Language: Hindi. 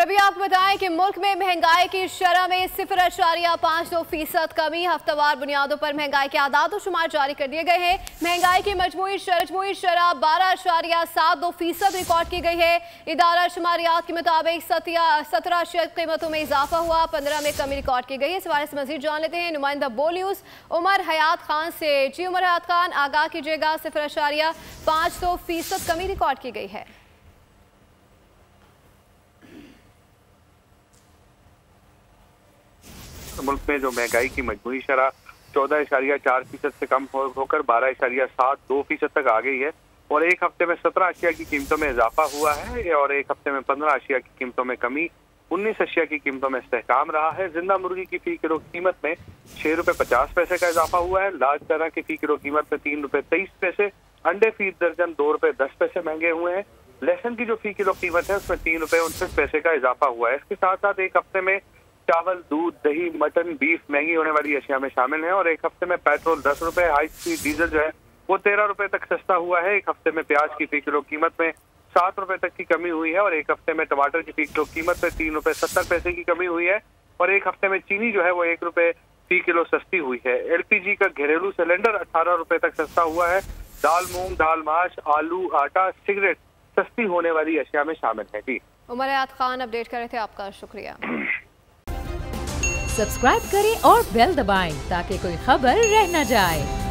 अभी आपको बताएं कि मुल्क में महंगाई की शरह में 0.52% कमी। हफ्तावार बुनियादों पर महंगाई के आदाद और शुमार जारी कर दिए गए हैं। महंगाई की मजमूई शरह 12.72% रिकॉर्ड की गई है। इदारा शुमारियात के मुताबिक 17 अशिया कीमतों में इजाफा हुआ, 15 में कमी रिकॉर्ड की गई है। इस बारे से मजीद जान लेते हैं नुमाइंदा बोल न्यूज़ उमर हयात खान से। जी उमर हयात खान, आगाह कीजिएगा, 0.52% कमी रिकॉर्ड की गई है। मुल्क में जो महंगाई की मजमूई शरह 14.4% से कम होकर 12.72% तक आ गई है और एक हफ्ते में 17 अशिया की कीमतों में इजाफा हुआ है और एक हफ्ते में 15 अशिया की कीमतों में कमी, 19 अशिया की कीमतों में इस्तेहकाम रहा है। जिंदा मुर्गी की फी किलो कीमत में 6 रुपए 50 पैसे का इजाफा हुआ है। लार्ज तरह की फी किलो कीमत में 3 रुपए 23 पैसे, अंडे फी दर्जन 2 रुपए 10 पैसे महंगे हुए हैं। लहसुन की जो फी किलो कीमत है उसमें 3 रुपए 29 पैसे का इजाफा हुआ है। इसके साथ साथ एक हफ्ते में चावल, दूध, दही, मटन, बीफ महंगी होने वाली अशिया में शामिल है और एक हफ्ते में पेट्रोल 10 रुपए, हाई स्पीड डीजल जो है वो 13 रुपए तक सस्ता हुआ है। एक हफ्ते में प्याज की फी किलो कीमत में 7 रुपए तक की कमी हुई है और एक हफ्ते में टमाटर की फी किलो कीमत में 3 रुपए 70 पैसे की कमी हुई है और एक हफ्ते में चीनी जो है वो 1 रुपए फी किलो सस्ती हुई है। LPG का घरेलू सिलेंडर 18 रुपए तक सस्ता हुआ है। दाल, मूंग दाल, माश, आलू, आटा, सिगरेट सस्ती होने वाली अशिया में शामिल है। जी उमर हयात खान अपडेट कर रहे थे, आपका शुक्रिया। सब्सक्राइब करें और बेल दबाएं ताकि कोई खबर रह न जाए।